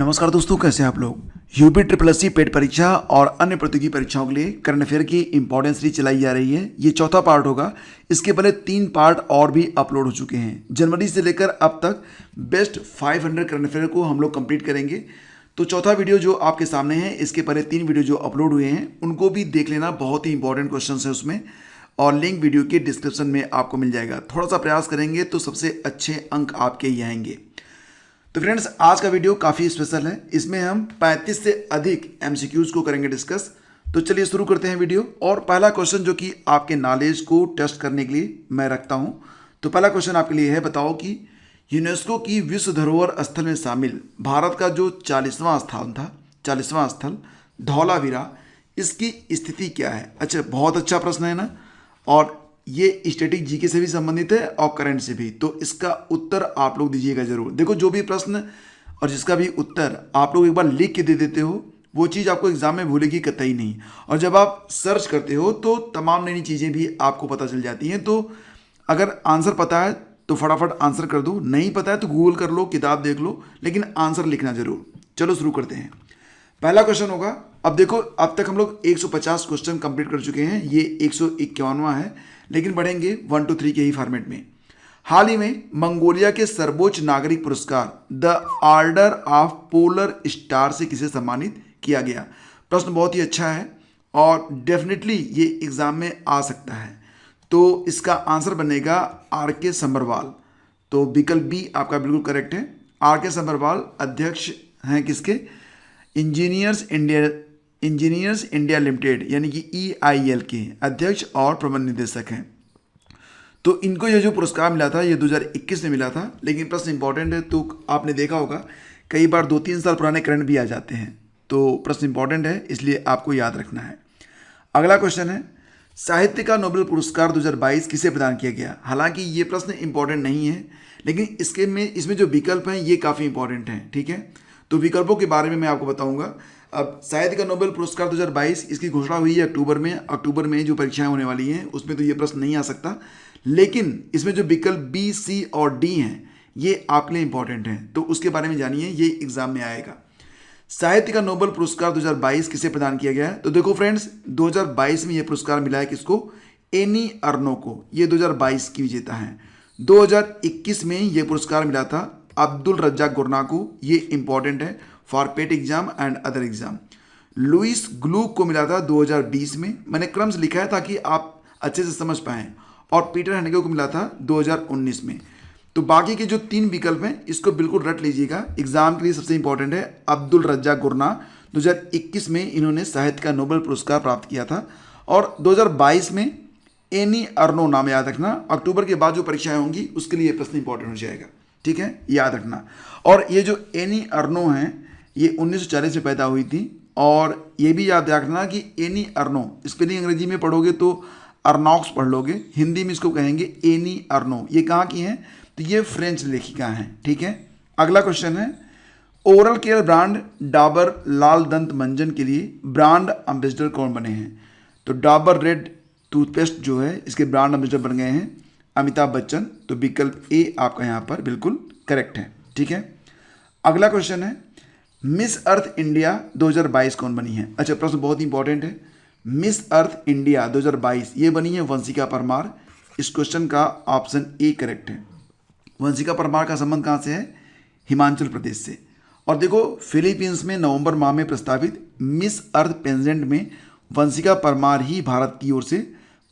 नमस्कार दोस्तों, कैसे हैं आप लोग। यूपी ट्रिपल एससी पेड परीक्षा और अन्य प्रतियोगी परीक्षाओं के लिए करंट अफेयर की इंपॉर्टेंस सीरीज चलाई जा रही है। ये चौथा पार्ट होगा। इसके पहले 3 पार्ट और भी अपलोड हो चुके हैं। जनवरी से लेकर अब तक बेस्ट 500 करंट अफेयर को हम लोग कंप्लीट करेंगे। तो चौथा वीडियो जो आपके सामने है, इसके पहले 3 वीडियो जो अपलोड हुए हैं उनको भी देख लेना। बहुत ही इंपॉर्टेंट क्वेश्चन है उसमें, और लिंक वीडियो के डिस्क्रिप्शन में आपको मिल जाएगा। थोड़ा सा प्रयास करेंगे तो सबसे अच्छे अंक आपके ही आएंगे। तो फ्रेंड्स, आज का वीडियो काफ़ी स्पेशल है। इसमें हम 35 से अधिक एमसीक्यूज को करेंगे डिस्कस। तो चलिए शुरू करते हैं वीडियो। और पहला क्वेश्चन जो कि आपके नॉलेज को टेस्ट करने के लिए मैं रखता हूं। तो पहला क्वेश्चन आपके लिए है, बताओ कि यूनेस्को की विश्व धरोहर स्थल में शामिल भारत का जो 40वां स्थान था, 40वां स्थल धौलावीरा, इसकी स्थिति क्या है। अच्छा, बहुत अच्छा प्रश्न है ना। और ये स्टैटिक जीके से भी संबंधित है और करंट से भी। तो इसका उत्तर आप लोग दीजिएगा जरूर। देखो, जो भी प्रश्न और जिसका भी उत्तर आप लोग एक बार लिख के दे देते हो, वो चीज़ आपको एग्जाम में भूलेगी कतई नहीं। और जब आप सर्च करते हो तो तमाम नई नई चीज़ें भी आपको पता चल जाती हैं। तो अगर आंसर पता है तो फटाफट आंसर कर दो, नहीं पता है तो गूगल कर लो, किताब देख लो, लेकिन आंसर लिखना जरूर। चलो शुरू करते हैं। पहला क्वेश्चन होगा, अब देखो, अब तक हम लोग 150 क्वेश्चन कंप्लीट कर चुके हैं। ये 151वां है, लेकिन बढ़ेंगे 1 to 3 के ही फॉर्मेट में। हाल ही में मंगोलिया के सर्वोच्च नागरिक पुरस्कार the order of polar star से किसे सम्मानित किया गया। प्रश्न बहुत ही अच्छा है और डेफिनेटली ये एग्जाम में आ सकता है। तो इसका आंसर बनेगा आर.के. समरवाल। तो विकल्प बी आपका बिल्कुल करेक्ट है। आर.के. समरवाल अध्यक्ष हैं किसके, इंजीनियर्स इंडिया लिमिटेड यानी कि EIL के अध्यक्ष और प्रबंध निदेशक हैं। तो इनको ये जो पुरस्कार मिला था ये 2021 में मिला था। लेकिन प्रश्न इंपॉर्टेंट है, तो आपने देखा होगा कई बार 2-3 साल पुराने करंट भी आ जाते हैं। तो प्रश्न इंपॉर्टेंट है, इसलिए आपको याद रखना है। अगला क्वेश्चन है, साहित्य का नोबेल पुरस्कार 2022 किसे प्रदान किया गया। हालांकि ये प्रश्न इंपॉर्टेंट नहीं है, लेकिन इसमें जो विकल्प हैं ये काफ़ी इंपॉर्टेंट हैं। ठीक है, तो विकल्पों के बारे में मैं आपको बताऊंगा। अब साहित्य का नोबेल पुरस्कार 2022 इसकी घोषणा हुई है अक्टूबर में जो परीक्षाएं होने वाली हैं उसमें तो ये प्रश्न नहीं आ सकता। लेकिन इसमें जो विकल्प बी, सी और डी हैं ये आपके लिए इंपॉर्टेंट हैं, तो उसके बारे में जानिए, ये एग्जाम में आएगा। साहित्य का नोबेल पुरस्कार 2022 किसे प्रदान किया गया है। तो देखो फ्रेंड्स, 2022 में यह पुरस्कार मिला है किसको, एनी अर्नो को। ये 2022 की विजेता हैं। 2021 में यह पुरस्कार मिला था अब्दुल रज्जाक गुरना को। ये इंपॉर्टेंट है for PET exam and other exam. Louise Gluck को मिला था 2020 में। मैंने क्रम से लिखा है ताकि आप अच्छे से समझ पाएं। और पीटर हैंडके को मिला था 2019 में। तो बाकी के जो 3 विकल्प हैं इसको बिल्कुल रट लीजिएगा, एग्जाम के लिए सबसे इंपॉर्टेंट है। अब्दुल रज्जाक गुरना 2021 में इन्होंने साहित्य का नोबेल पुरस्कार प्राप्त किया था। और 2022 में एनी अर्नो, नाम याद रखना। अक्टूबर के बाद जो परीक्षाएं होंगी उसके लिए प्रश्न इंपॉर्टेंट हो जाएगा। ठीक है, याद रखना। और ये जो एनी अर्नो हैं ये 1940 में पैदा हुई थी। और ये भी याद रखना कि एनी अर्नो स्पेलिंग अंग्रेजी में पढ़ोगे तो अर्नॉक्स पढ़ लोगे, हिंदी में इसको कहेंगे एनी अर्नो। ये कहाँ की हैं, तो ये फ्रेंच लेखिका हैं। ठीक है, अगला क्वेश्चन है, ओरल केयर ब्रांड डाबर लाल दंत मंजन के लिए ब्रांड एम्बेसडर कौन बने हैं। तो डाबर रेड टूथपेस्ट जो है इसके ब्रांड एम्बेसडर बन गए हैं अमिताभ बच्चन। तो विकल्प ए आपका यहाँ पर बिल्कुल करेक्ट है। ठीक है, अगला क्वेश्चन है, मिस अर्थ इंडिया 2022 कौन बनी है। अच्छा, प्रश्न बहुत इंपॉर्टेंट है। मिस अर्थ इंडिया 2022 ये बनी है वंशिका परमार। इस क्वेश्चन का ऑप्शन ए करेक्ट है। वंशिका परमार का संबंध कहाँ से है, हिमाचल प्रदेश से। और देखो, फिलीपींस में नवंबर माह में प्रस्तावित मिस अर्थ पेजेंट में वंशिका परमार ही भारत की ओर से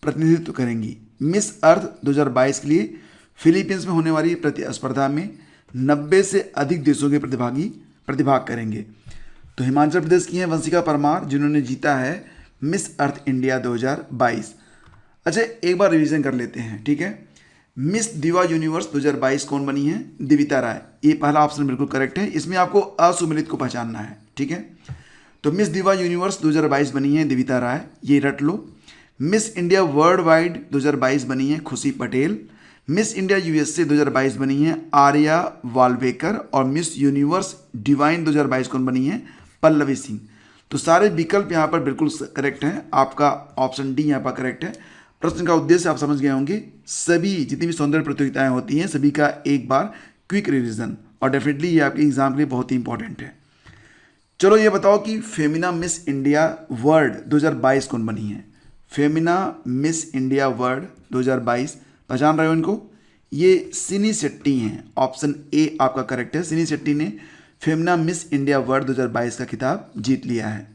प्रतिनिधित्व करेंगी। मिस अर्थ 2022 के लिए फिलीपींस में होने वाली प्रतिस्पर्धा में 90 से अधिक देशों के प्रतिभाग करेंगे। तो हिमाचल प्रदेश की हैं वंशिका परमार, जिन्होंने जीता है मिस अर्थ इंडिया 2022। अच्छा, एक बार रिवीजन कर लेते हैं। ठीक है, मिस दिवा यूनिवर्स 2022 कौन बनी है, दिविता राय। ये पहला ऑप्शन बिल्कुल करेक्ट है। इसमें आपको असुमिलित को पहचानना है। ठीक है, तो मिस दिवा यूनिवर्स 2022 बनी है दिविता राय, ये रट लो। मिस इंडिया वर्ल्ड वाइड 2022 बनी है खुशी पटेल। मिस इंडिया USA 2022 बनी है आर्या वालवेकर। और मिस यूनिवर्स डिवाइन 2022 कौन बनी है, पल्लवी सिंह। तो सारे विकल्प यहाँ पर बिल्कुल करेक्ट हैं। आपका ऑप्शन डी यहाँ पर करेक्ट है। प्रश्न का उद्देश्य आप समझ गए होंगे। सभी जितनी भी सौंदर्य प्रतियोगिताएं होती हैं सभी का एक बार क्विक रिवीजन, और डेफिनेटली ये आपके एग्जाम के लिए बहुत ही इंपॉर्टेंट है। चलो ये बताओ कि फेमिना मिस इंडिया वर्ल्ड 2022 कौन बनी है? फेमिना मिस इंडिया वर्ल्ड 2022 पहचान रहे हो इनको? ये सिनी शेट्टी हैं। ऑप्शन ए आपका करेक्ट है। सिनी शेट्टी ने फेमिना मिस इंडिया वर्ल्ड 2022 का खिताब जीत लिया है।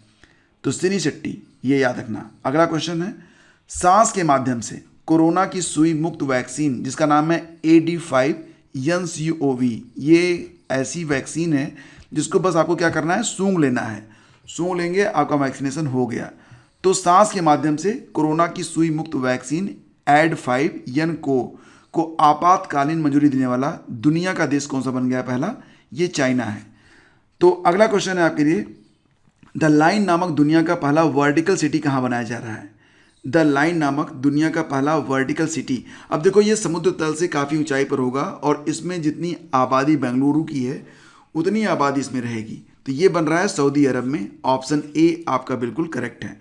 तो सिनी शेट्टी, ये याद रखना। अगला क्वेश्चन है, सांस के माध्यम से कोरोना की सुई मुक्त वैक्सीन जिसका नाम है AD5NCOV, ये ऐसी वैक्सीन है जिसको बस आपको क्या करना है, सूंघ लेना है। सूंघ लेंगे आपका वैक्सीनेशन हो गया। तो सांस के माध्यम से कोरोना की सुई मुक्त वैक्सीन AD5N को आपातकालीन मंजूरी देने वाला दुनिया का देश कौन सा बन गया? पहला, ये चाइना है। तो अगला क्वेश्चन है आपके लिए, द लाइन नामक दुनिया का पहला वर्टिकल सिटी कहाँ बनाया जा रहा है? द लाइन नामक दुनिया का पहला वर्टिकल सिटी। अब देखो ये समुद्र तल से काफ़ी ऊंचाई पर होगा और इसमें जितनी आबादी बेंगलुरु की है उतनी आबादी इसमें रहेगी। तो ये बन रहा है सऊदी अरब में। ऑप्शन ए आपका बिल्कुल करेक्ट है।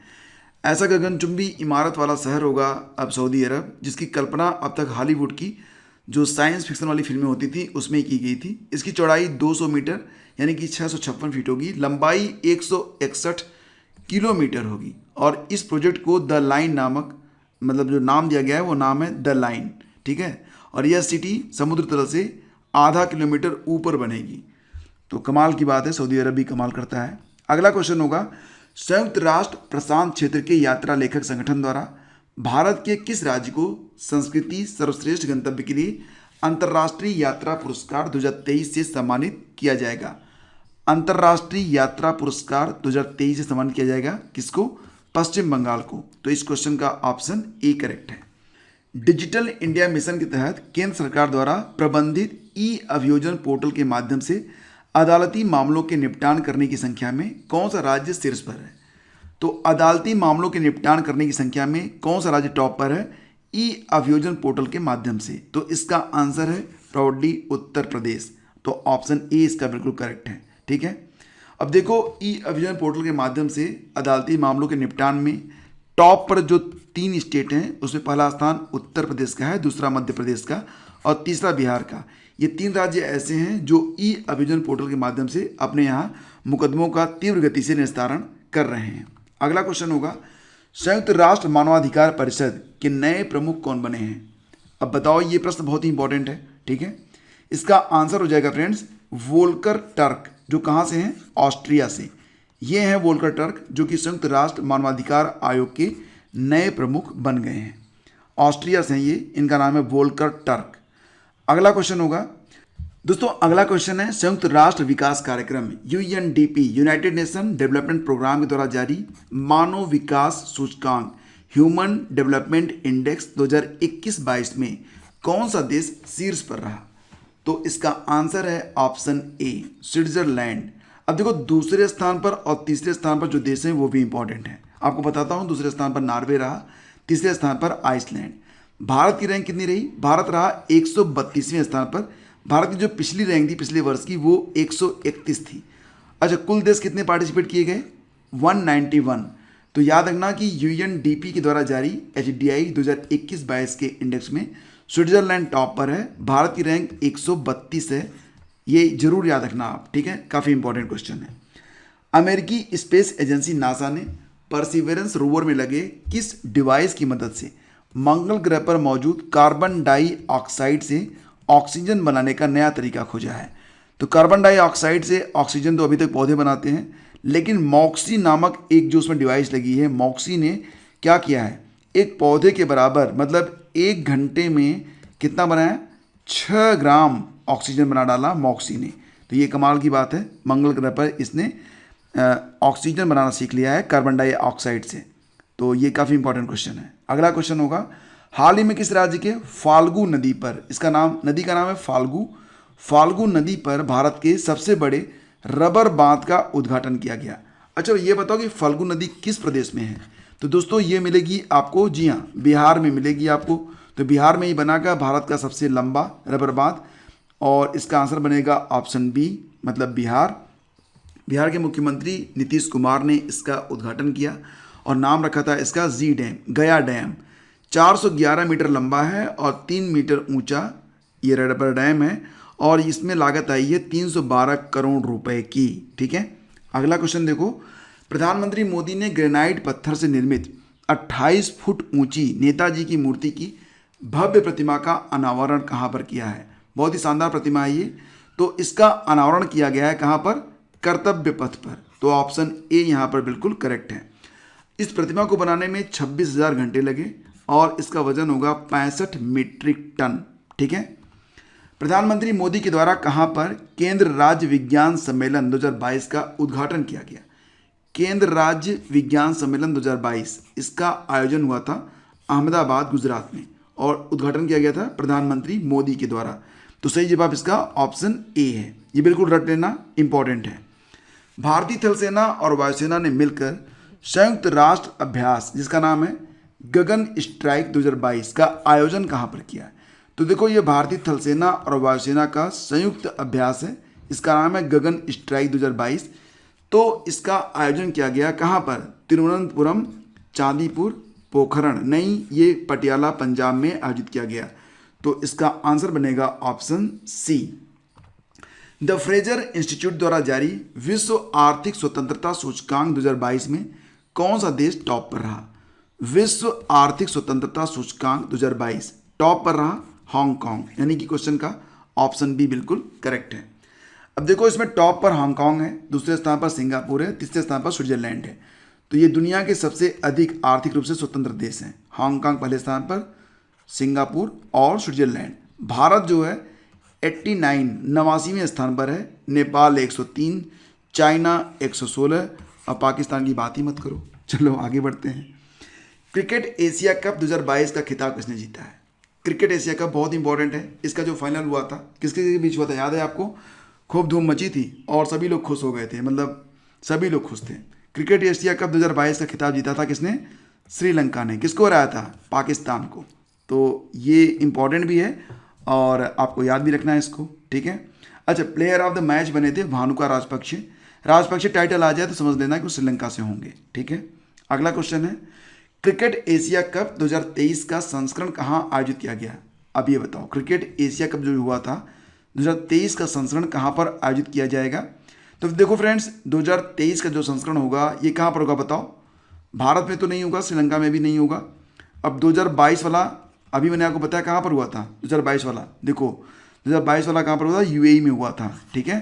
ऐसा गगनचुंबी इमारत वाला शहर होगा अब सऊदी अरब, जिसकी कल्पना अब तक हॉलीवुड की जो साइंस फिक्शन वाली फिल्में होती थी उसमें की गई थी। इसकी चौड़ाई 200 मीटर यानी कि 656 फीट होगी, लंबाई 161 किलोमीटर होगी और इस प्रोजेक्ट को द लाइन नामक, मतलब जो नाम दिया गया है वो नाम है द लाइन, ठीक है। और यह सिटी समुद्र तल से आधा किलोमीटर ऊपर बनेगी। तो कमाल की बात है, सऊदी अरब भी कमाल करता है। अगला क्वेश्चन होगा, संयुक्त राष्ट्र प्रशांत क्षेत्र के यात्रा लेखक संगठन द्वारा भारत के किस राज्य को संस्कृति सर्वश्रेष्ठ गंतव्य के लिए अंतर्राष्ट्रीय यात्रा पुरस्कार 2023 से सम्मानित किया जाएगा? अंतर्राष्ट्रीय यात्रा पुरस्कार 2023 से सम्मानित किया जाएगा किसको? पश्चिम बंगाल को। तो इस क्वेश्चन का ऑप्शन ए करेक्ट है। डिजिटल इंडिया मिशन के तहत केंद्र सरकार द्वारा प्रबंधित ई अभियोजन पोर्टल के माध्यम से अदालती मामलों के निपटान करने की संख्या में कौन सा राज्य शीर्ष पर है? तो अदालती मामलों के निपटान करने की संख्या में कौन सा राज्य टॉप पर है? ई अभियोजन पोर्टल के माध्यम से। तो इसका आंसर है प्राउडली उत्तर प्रदेश। तो ऑप्शन ए इसका बिल्कुल करेक्ट है, ठीक है। अब देखो, ई अभियोजन पोर्टल के माध्यम से अदालती मामलों के निपटान में टॉप पर जो 3 स्टेट हैं उसमें पहला स्थान उत्तर प्रदेश का है, दूसरा मध्य प्रदेश का और तीसरा बिहार का। ये 3 राज्य ऐसे हैं जो ई अभियोजन पोर्टल के माध्यम से अपने यहाँ मुकदमों का तीव्र गति से निस्तारण कर रहे हैं। अगला क्वेश्चन होगा, संयुक्त राष्ट्र मानवाधिकार परिषद के नए प्रमुख कौन बने हैं? अब बताओ, ये प्रश्न बहुत ही इंपॉर्टेंट है, ठीक है। इसका आंसर हो जाएगा फ्रेंड्स वोल्कर टर्क, जो कहाँ से हैं? ऑस्ट्रिया से। ये हैं वोल्कर टर्क जो कि संयुक्त राष्ट्र मानवाधिकार आयोग के नए प्रमुख बन गए हैं। ऑस्ट्रिया से हैं ये, इनका नाम है वोल्कर टर्क। अगला क्वेश्चन होगा दोस्तों, अगला क्वेश्चन है, संयुक्त राष्ट्र विकास कार्यक्रम UNDP United Nation development programme के द्वारा जारी मानव विकास सूचकांक ह्यूमन डेवलपमेंट इंडेक्स 2021-22 में कौन सा देश शीर्ष पर रहा? तो इसका आंसर है ऑप्शन ए स्विट्जरलैंड। अब देखो, दूसरे स्थान पर और तीसरे स्थान पर जो देश हैं वो भी इंपॉर्टेंट है। आपको बताता हूँ, दूसरे स्थान पर नॉर्वे रहा, तीसरे स्थान पर आइसलैंड। भारत की रैंक कितनी रही? भारत रहा 132वें स्थान पर। भारत की जो पिछली रैंक थी पिछले वर्ष की वो 131 थी। अच्छा, कुल देश कितने पार्टिसिपेट किए गए? 191। तो याद रखना कि UNDP के द्वारा जारी HDI 2021-22 के इंडेक्स में स्विट्जरलैंड टॉप पर है, भारत की रैंक 132 है। ये जरूर याद रखना आप, ठीक है, काफ़ी इंपॉर्टेंट क्वेश्चन है। अमेरिकी स्पेस एजेंसी नासा ने परसिवेरेंस रोवर में लगे किस डिवाइस की मदद से मंगल ग्रह पर मौजूद कार्बन डाइऑक्साइड से ऑक्सीजन बनाने का नया तरीका खोजा है? तो कार्बन डाइऑक्साइड से ऑक्सीजन तो अभी तक पौधे बनाते हैं, लेकिन मॉक्सी नामक एक जो उसमें डिवाइस लगी है, मॉक्सी ने क्या किया है, एक पौधे के बराबर मतलब 1 घंटे में कितना बनाया? 6 ग्राम ऑक्सीजन बना डाला मॉक्सी ने। तो ये कमाल की बात है, मंगल ग्रह पर इसने ऑक्सीजन बनाना सीख लिया है कार्बन डाइऑक्साइड से। तो ये काफ़ी इंपॉर्टेंट क्वेश्चन है। अगला क्वेश्चन होगा, हाल ही में किस राज्य के फाल्गु नदी पर, इसका नाम, नदी का नाम है फाल्गु नदी पर भारत के सबसे बड़े रबर बांध का उद्घाटन किया गया? अच्छा, ये बताओ कि फाल्गु नदी किस प्रदेश में है? तो दोस्तों ये मिलेगी आपको, जी हाँ, बिहार में मिलेगी आपको। तो बिहार में ही बनागा भारत का सबसे लंबा रबर बांध और इसका आंसर बनेगा ऑप्शन बी, मतलब बिहार। बिहार के मुख्यमंत्री नीतीश कुमार ने इसका उद्घाटन किया और नाम रखा था इसका जी डैम, गया डैम। 411 मीटर लंबा है और 3 मीटर ऊंचा ये रबर डैम है और इसमें लागत आई है 312 करोड़ रुपए की, ठीक है। अगला क्वेश्चन देखो, प्रधानमंत्री मोदी ने ग्रेनाइट पत्थर से निर्मित 28 फुट ऊंची नेताजी की मूर्ति की भव्य प्रतिमा का अनावरण कहाँ पर किया है? बहुत ही शानदार प्रतिमा है ये। तो इसका अनावरण किया गया है कहाँ पर? कर्तव्य पथ पर। तो ऑप्शन ए यहाँ पर बिल्कुल करेक्ट है। इस प्रतिमा को बनाने में 26,000 घंटे लगे और इसका वजन होगा 65 मीट्रिक टन। ठीक है। प्रधानमंत्री मोदी के द्वारा कहाँ पर केंद्र राज्य विज्ञान सम्मेलन 2022 का उद्घाटन किया गया? केंद्र राज्य विज्ञान सम्मेलन 2022 इसका आयोजन हुआ था अहमदाबाद गुजरात में और उद्घाटन किया गया था प्रधानमंत्री मोदी के द्वारा। तो सही जवाब इसका ऑप्शन ए है। ये बिल्कुल रट लेना, इंपॉर्टेंट है। भारतीय थल सेना और वायुसेना ने मिलकर संयुक्त राष्ट्र अभ्यास जिसका नाम है गगन स्ट्राइक 2022 का आयोजन कहाँ पर किया है? तो देखो, ये भारतीय थल सेना और वायुसेना का संयुक्त अभ्यास है, इसका नाम है गगन स्ट्राइक 2022। तो इसका आयोजन किया गया कहाँ पर? तिरुवनंतपुरम, चांदीपुर, पोखरण नहीं, ये पटियाला पंजाब में आयोजित किया गया। तो इसका आंसर बनेगा option C. The Fraser Institute द्वारा जारी विश्व आर्थिक स्वतंत्रता सूचकांक 2022 में कौन सा देश टॉप पर रहा? विश्व आर्थिक स्वतंत्रता सूचकांक 2022 टॉप पर रहा हांगकांग, यानी कि क्वेश्चन का ऑप्शन बी बिल्कुल करेक्ट है। अब देखो, इसमें टॉप पर हांगकांग है, दूसरे स्थान पर सिंगापुर है, तीसरे स्थान पर स्विट्जरलैंड है। तो ये दुनिया के सबसे अधिक आर्थिक रूप से स्वतंत्र देश हैं। हांगकांग पहले स्थान पर, सिंगापुर और स्विट्जरलैंड। भारत जो है 89वें स्थान पर है, नेपाल 103, चाइना 116 और पाकिस्तान की बात ही मत करो। चलो आगे बढ़ते हैं। क्रिकेट एशिया कप 2022 का खिताब किसने जीता है? क्रिकेट एशिया कप बहुत इंपॉर्टेंट है। इसका जो फाइनल हुआ था किसके बीच हुआ था याद है आपको? खूब धूम मची थी और सभी लोग खुश हो गए थे, मतलब सभी लोग खुश थे। क्रिकेट एशिया कप 2022 का खिताब जीता था किसने? श्रीलंका ने। किसको हराया था? पाकिस्तान को। तो ये इंपॉर्टेंट भी है और आपको याद भी रखना है इसको। ठीक है। अच्छा, प्लेयर ऑफ द मैच बने थे भानुका राजपक्षे। राजपक्षे टाइटल आ जाए तो समझ लेना कि वो श्रीलंका से होंगे। ठीक है। अगला क्वेश्चन है, क्रिकेट एशिया कप 2023 का संस्करण कहाँ आयोजित किया गया? अब ये बताओ, क्रिकेट एशिया कप जो हुआ था 2023 का संस्करण कहाँ पर आयोजित किया जाएगा? तो देखो फ्रेंड्स, 2023 का जो संस्करण होगा ये कहाँ पर होगा बताओ? भारत में तो नहीं होगा, श्रीलंका में भी नहीं होगा। अब 2022 वाला अभी मैंने आपको बताया कहाँ पर हुआ था। 2022 वाला देखो, 2022 वाला कहाँ पर हुआ था? यूएई में हुआ था। ठीक है।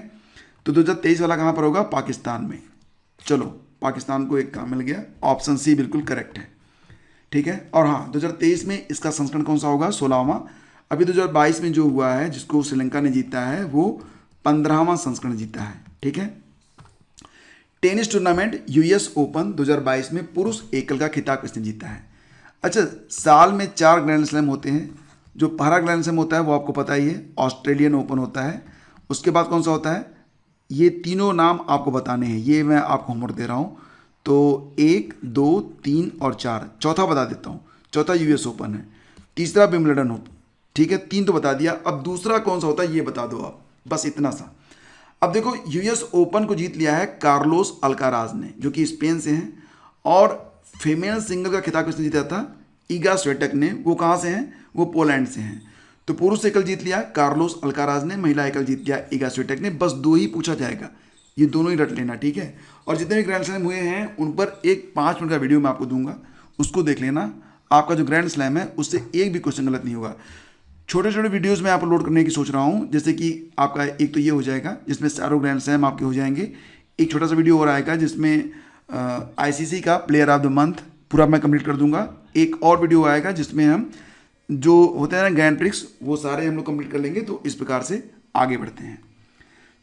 तो 2023 वाला कहाँ पर होगा? पाकिस्तान में। चलो, पाकिस्तान को एक काम मिल गया। ऑप्शन सी बिल्कुल करेक्ट है। ठीक है। और हाँ, 2023 में इसका संस्करण कौन सा होगा? 16वां। अभी 2022 में जो हुआ है जिसको श्रीलंका ने जीता है वो 15वां संस्करण जीता है। ठीक है। टेनिस टूर्नामेंट यूएस ओपन 2022 में पुरुष एकल का खिताब किसने जीता है? अच्छा, साल में 4 ग्रैंड स्लैम होते हैं। जो पहला ग्रैंड स्लैम होता है वो आपको पता ही है, ऑस्ट्रेलियन ओपन होता है। उसके बाद कौन सा होता है? ये तीनों नाम आपको बताने हैं, ये मैं आपको होमवर्क दे रहा हूँ। तो 1, 2, 3 और 4, चौथा बता देता हूँ। चौथा यूएस ओपन है, तीसरा विंबलडन ओपन। ठीक है, 3 तो बता दिया। अब दूसरा कौन सा होता है ये बता दो आप, बस इतना सा। अब देखो, यूएस ओपन को जीत लिया है कार्लोस अल्काराज ने, जो कि स्पेन से हैं। और फीमेल सिंगल का खिताब किसने जीता था? ईगा स्विएटेक ने। वो कहाँ से हैं? वो पोलैंड से हैं। तो पुरुष एकल जीत लिया कार्लोस अल्काराज ने, महिला एकल जीत लिया ईगा स्विएटेक ने। बस 2 ही पूछा जाएगा, ये दोनों ही रट लेना। ठीक है। और जितने भी ग्रैंड स्लैम हुए हैं उन पर एक 5 मिनट का वीडियो मैं आपको दूंगा, उसको देख लेना। आपका जो ग्रैंड स्लैम है उससे एक भी क्वेश्चन गलत नहीं होगा। छोटे छोटे वीडियोस में आप लोड करने की सोच रहा हूँ, जैसे कि आपका एक तो ये हो जाएगा जिसमें चारों ग्रैंड स्लैम आपके हो जाएंगे। एक छोटा सा वीडियो और आएगा जिसमें आईसीसी का प्लेयर ऑफ द मंथ पूरा मैं कंप्लीट कर दूंगा। एक और वीडियो आएगा जिसमें हम जो होते हैं ना ग्रैंड प्रिक्स, वो सारे हम लोग कंप्लीट कर लेंगे। तो इस प्रकार से आगे बढ़ते हैं।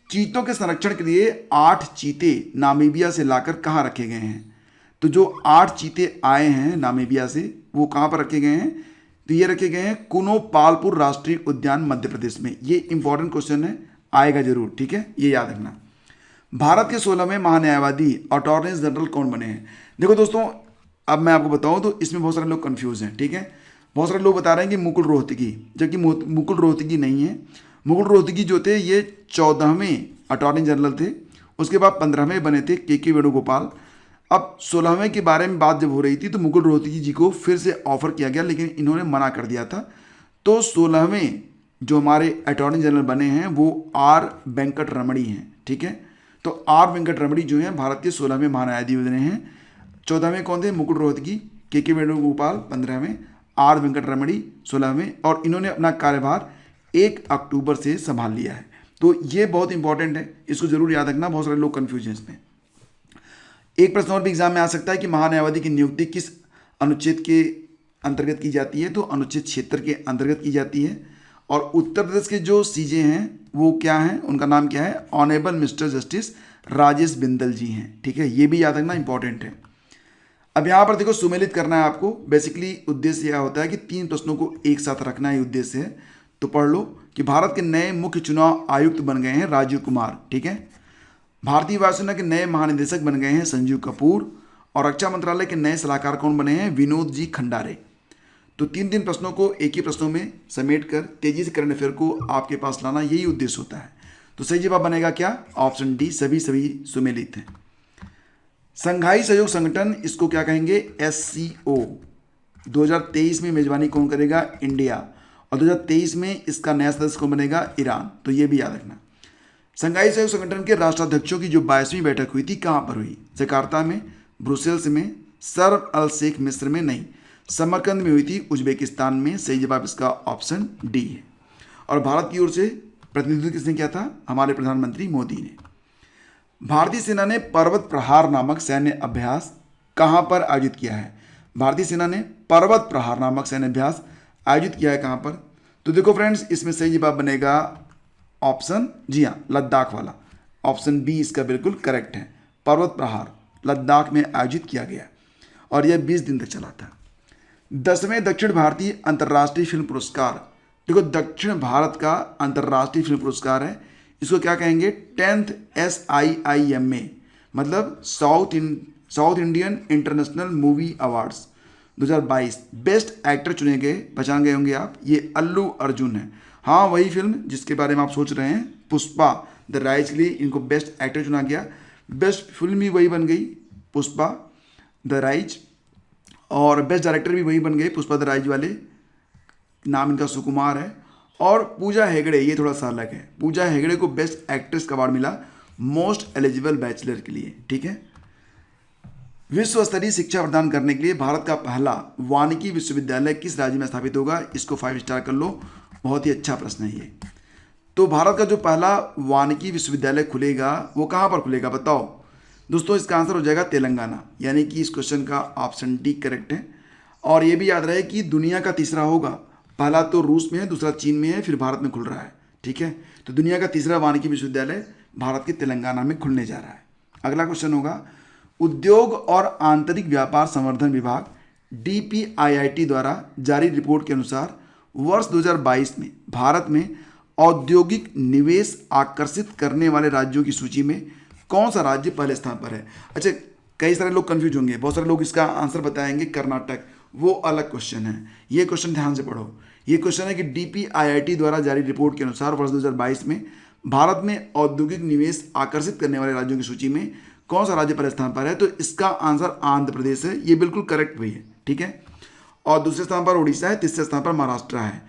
चीतों के संरक्षण के लिए 8 चीते नामीबिया से लाकर कहाँ रखे गए हैं? तो जो 8 चीते आए हैं नामीबिया से वो कहाँ पर रखे गए हैं? तो ये रखे गए हैं कुनो पालपुर राष्ट्रीय उद्यान मध्य प्रदेश में। ये इंपॉर्टेंट क्वेश्चन है, आएगा जरूर। ठीक है, ये याद रखना। भारत के 16वें महान्यायवादी अटॉर्नी जनरल कौन बने हैं? देखो दोस्तों, अब मैं आपको बताऊं तो इसमें बहुत सारे लोग कंफ्यूज हैं। ठीक है, बहुत सारे लोग बता रहे हैं कि मुकुल रोहतगी, जबकि मुकुल रोहतगी नहीं है। मुकुल रोहतगी जो थे ये 14वें अटॉर्नी जनरल थे। उसके बाद 15वें बने थे के वेणुगोपाल। अब 16वें के बारे में बात जब हो रही थी तो मुकुल रोहतगी जी को फिर से ऑफर किया गया, लेकिन इन्होंने मना कर दिया था। तो 16वें जो हमारे अटॉर्नी जनरल बने हैं वो आर वेंकट रमणी हैं। ठीक है, तो आर वेंकट रमणी जो हैं भारत के 16वें महान्यायाधीश बने हैं। 14वें कौन थे? मुकुल रोहतगी। के वेणुगोपाल 15वें, आर वेंकट रमणी 16वें, और इन्होंने अपना कार्यभार 1 अक्टूबर से संभाल लिया है। तो ये बहुत इंपॉर्टेंट है, इसको जरूर याद रखना, बहुत सारे लोग कन्फ्यूज हैं इसमें। एक प्रश्न और भी एग्जाम में आ सकता है कि महान्यायवादी की नियुक्ति किस अनुच्छेद के अंतर्गत की जाती है? तो अनुच्छेद 76 के अंतर्गत की जाती है। और उत्तर प्रदेश के जो सीजे हैं वो क्या हैं, उनका नाम क्या है? Honourable mister justice Rajesh Bindal ji हैं। ठीक है, ये भी याद रखना इंपॉर्टेंट है। अब यहाँ पर देखो सुमेलित करना है आपको। बेसिकली उद्देश्य यह होता है कि 3 प्रश्नों को एक साथ रखना ही उद्देश्य है। तो पढ़ लो कि भारत के नए मुख्य चुनाव आयुक्त बन गए हैं राजीव कुमार। ठीक है, भारतीय वायुसेना के नए महानिदेशक बन गए हैं संजीव कपूर, और रक्षा मंत्रालय के नए सलाहकार कौन बने हैं? विनोद जी खंडारे। तो 3 प्रश्नों को एक ही प्रश्नों में समेट कर तेजी से करंट अफेयर को आपके पास लाना, यही उद्देश्य होता है। तो सही जवाब बनेगा क्या? ऑप्शन डी, सभी सुमेलित हैं। संघाई सहयोग संगठन, इसको क्या कहेंगे? SCO। 2023 में मेजबानी कौन करेगा? इंडिया। और 2023 में इसका नया सदस्य कौन बनेगा? ईरान। तो ये भी याद रखना। संघाई सहयोग संगठन के राष्ट्राध्यक्षों की जो 22वीं बैठक हुई थी कहाँ पर हुई? जकार्ता में, ब्रुसेल्स में, शर्म अल शेख मिस्र में नहीं, समरकंद में हुई थी, उज्बेकिस्तान में। सही जवाब इसका ऑप्शन डी है। और भारत की ओर से प्रतिनिधित्व किसने किया था? हमारे प्रधानमंत्री मोदी ने। भारतीय सेना ने पर्वत प्रहार नामक सैन्य अभ्यास कहाँ पर आयोजित किया है? भारतीय सेना ने पर्वत प्रहार नामक सैन्य अभ्यास आयोजित किया है कहाँ पर? तो देखो फ्रेंड्स, इसमें सही जवाब बनेगा ऑप्शन, जी हाँ, लद्दाख वाला। ऑप्शन बी इसका बिल्कुल करेक्ट है। पर्वत प्रहार लद्दाख में आयोजित किया गया और यह 20 दिन तक चला था। 10वें दक्षिण भारतीय अंतर्राष्ट्रीय फिल्म पुरस्कार, देखो दक्षिण भारत का अंतर्राष्ट्रीय फिल्म पुरस्कार है, इसको क्या कहेंगे? 10th SIIMA, मतलब south Indian international movie awards 2022। Best actor चुने गए, पहचान गए होंगे आप, ये अल्लू अर्जुन है। हाँ, वही फिल्म जिसके बारे में आप सोच रहे हैं, पुष्पा द राइज के लिए इनको बेस्ट एक्टर चुना गया। बेस्ट फिल्म भी वही बन गई, पुष्पा द राइज, और बेस्ट डायरेक्टर भी वही बन गए, पुष्पा द राइज वाले, नाम इनका सुकुमार है। और पूजा हेगड़े, ये थोड़ा सा अलग है, पूजा हेगड़े को बेस्ट एक्ट्रेस का अवार्ड मिला मोस्ट एलिजिबल बैचलर के लिए। ठीक है, विश्व स्तरीय शिक्षा प्रदान करने के लिए भारत का पहला वानिकी विश्वविद्यालय किस राज्य में स्थापित होगा? इसको 5 स्टार कर लो, बहुत ही अच्छा प्रश्न है ये। तो भारत का जो पहला वानिकी विश्वविद्यालय खुलेगा वो कहाँ पर खुलेगा बताओ दोस्तों? इसका आंसर हो जाएगा तेलंगाना, यानी कि इस क्वेश्चन का ऑप्शन डी करेक्ट है। और ये भी याद रहे कि दुनिया का तीसरा होगा, पहला तो रूस में है, दूसरा चीन में है, फिर भारत में खुल रहा है। ठीक है, तो दुनिया का तीसरा वानिकी विश्वविद्यालय भारत के तेलंगाना में खुलने जा रहा है। अगला क्वेश्चन होगा, उद्योग और आंतरिक व्यापार संवर्धन विभाग DPIIT द्वारा जारी रिपोर्ट के अनुसार वर्ष 2022 में भारत में औद्योगिक निवेश आकर्षित करने वाले राज्यों की सूची में कौन सा राज्य पहले स्थान पर है? अच्छा, कई सारे लोग कंफ्यूज होंगे, बहुत सारे लोग इसका आंसर बताएंगे कर्नाटक, वो अलग क्वेश्चन है। ये क्वेश्चन ध्यान से पढ़ो। ये क्वेश्चन है कि DPIIT द्वारा जारी रिपोर्ट के अनुसार वर्ष 2022 में भारत में औद्योगिक निवेश आकर्षित करने वाले राज्यों की सूची में कौन सा राज्य पहले स्थान पर है? तो इसका आंसर आंध्र प्रदेश है, ये बिल्कुल करेक्ट भी है। ठीक है, और दूसरे स्थान पर उड़ीसा है, तीसरे स्थान पर महाराष्ट्र है।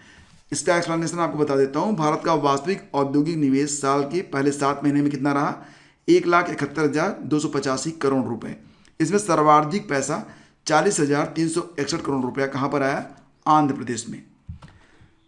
इसका एक्सप्लेनेशन आपको बता देता हूँ। भारत का वास्तविक औद्योगिक निवेश साल के पहले 7 महीने में कितना रहा? 1,71,285 करोड़ रुपए। इसमें सर्वाधिक पैसा 40,361 करोड़ रुपया कहाँ पर आया? आंध्र प्रदेश में।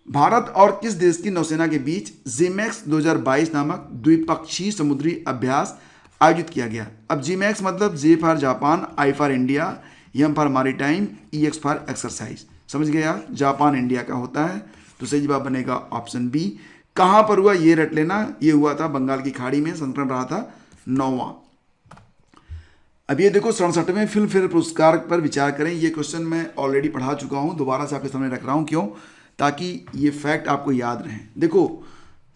भारत और किस देश की नौसेना के बीच जिमैक्स 2022 नामक द्विपक्षीय समुद्री अभ्यास आयोजित किया गया? अब जिमैक्स मतलब J for Japan, I for India, M for maritime, EX for exercise. समझ गए यार, जापान इंडिया का होता है। तो सही जवाब बनेगा ऑप्शन बी। कहाँ पर हुआ ये रट लेना, ये हुआ था बंगाल की खाड़ी में, संस्करण रहा था 9वां। अब ये देखो 67वें फिल्म फेयर पुरस्कार पर विचार करें। ये क्वेश्चन मैं ऑलरेडी पढ़ा चुका हूँ, दोबारा से आपके सामने रख रहा हूँ। क्यों? ताकि ये फैक्ट आपको याद रहे। देखो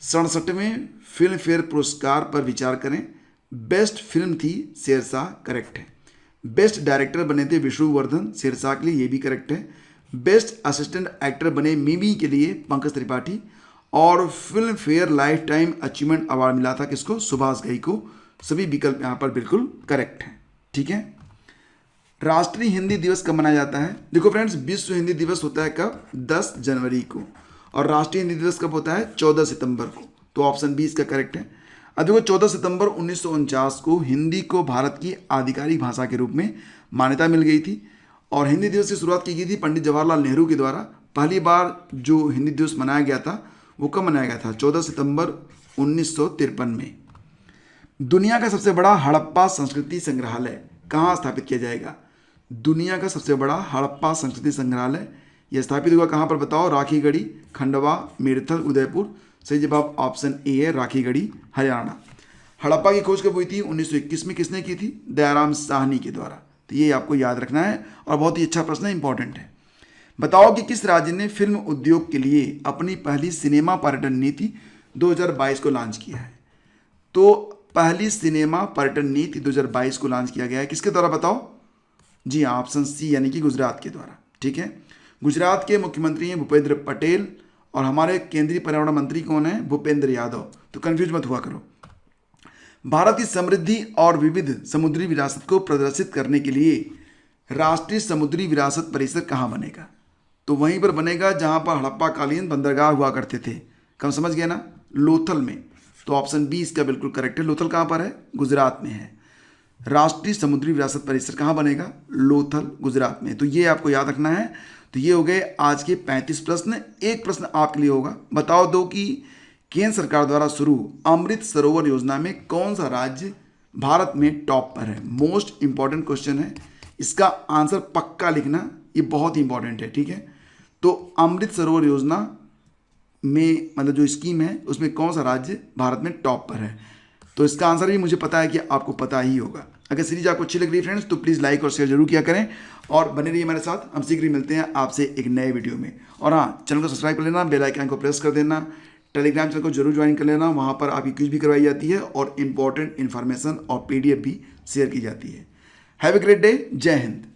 67वें फिल्म फेयर पुरस्कार पर विचार करें। बेस्ट फिल्म थी शेरशाह, करेक्ट है। बेस्ट डायरेक्टर बने थे विष्णुवर्धन शेरशाह के लिए, ये भी करेक्ट है। बेस्ट असिस्टेंट एक्टर बने मिमी के लिए पंकज त्रिपाठी, और film fair life time achievement award मिला था किसको? सुभाष घई को। सभी विकल्प यहाँ पर बिल्कुल करेक्ट हैं। ठीक है, राष्ट्रीय हिंदी दिवस कब मनाया जाता है? देखो फ्रेंड्स, विश्व हिंदी दिवस होता है कब? 10 जनवरी को, और राष्ट्रीय हिंदी दिवस कब होता है? 14 सितंबर को। तो ऑप्शन बी इसका करेक्ट है। अब देखो 14 सितंबर 1949 को हिंदी को भारत की आधिकारिक भाषा के रूप में मान्यता मिल गई थी और हिंदी दिवस की शुरुआत की गई थी पंडित जवाहरलाल नेहरू के द्वारा। पहली बार जो हिंदी दिवस मनाया गया था वो कब मनाया गया था? 14 सितंबर 1953 में। दुनिया का सबसे बड़ा हड़प्पा संस्कृति संग्रहालय कहाँ स्थापित किया जाएगा? दुनिया का सबसे बड़ा हड़प्पा संस्कृति संग्रहालय यह स्थापित होगा कहाँ पर बताओ? राखीगढ़ी, खंडवा, मेरठल, उदयपुर। सही जवाब ऑप्शन ए है, राखीगढ़ी, हरियाणा। हड़प्पा की खोज कब हुई थी? 1921 में। किसने की थी? दयाराम साहनी के द्वारा। तो ये आपको याद रखना है और बहुत ही अच्छा प्रश्न है, इंपॉर्टेंट है। बताओ कि किस राज्य ने फिल्म उद्योग के लिए अपनी पहली सिनेमा पर्यटन नीति 2022 को लॉन्च किया है? तो पहली सिनेमा पर्यटन नीति 2022 को लॉन्च किया गया है किसके द्वारा बताओ? जी हाँ, ऑप्शन सी यानी कि गुजरात के द्वारा। ठीक है, गुजरात के मुख्यमंत्री हैं भूपेंद्र पटेल और हमारे केंद्रीय पर्यावरण मंत्री कौन है? भूपेंद्र यादव। तो कंफ्यूज मत हुआ करो। भारत की समृद्धि और विविध समुद्री विरासत को प्रदर्शित करने के लिए राष्ट्रीय समुद्री विरासत परिसर कहाँ बनेगा? तो वहीं पर बनेगा जहां पर हड़प्पाकालीन बंदरगाह हुआ करते थे। कम समझ गए ना? लोथल में। तो ऑप्शन बी इसका बिल्कुल करेक्ट है। लोथल कहाँ पर है? गुजरात में है। राष्ट्रीय समुद्री विरासत परिसर कहाँ बनेगा? लोथल, गुजरात में। तो ये आपको याद रखना है। तो ये हो गए आज के 35 प्रश्न। एक प्रश्न आपके लिए होगा, बताओ दो कि केंद्र सरकार द्वारा शुरू अमृत सरोवर योजना में कौन सा राज्य भारत में टॉप पर है? मोस्ट इंपॉर्टेंट क्वेश्चन है, इसका आंसर पक्का लिखना, ये बहुत ही इंपॉर्टेंट है। ठीक है, तो अमृत सरोवर योजना में मतलब जो स्कीम है उसमें कौन सा राज्य भारत में टॉप पर है? तो इसका आंसर भी मुझे पता है कि आपको पता ही होगा। अगर सीरीज आपको अच्छी लग रही है फ्रेंड्स तो प्लीज़ लाइक और शेयर जरूर किया करें और बने रहिए मेरे साथ। हम शीघ्र ही मिलते हैं आपसे एक नए वीडियो में। और हाँ, चैनल को सब्सक्राइब कर लेना, बेल आइकन को प्रेस कर देना, टेलीग्राम चैनल को जरूर ज्वाइन कर लेना। वहाँ पर आपकी क्विज भी करवाई जाती है और इंपॉर्टेंट इन्फॉर्मेशन और PDF भी शेयर की जाती है। Have a great day. जय हिंद।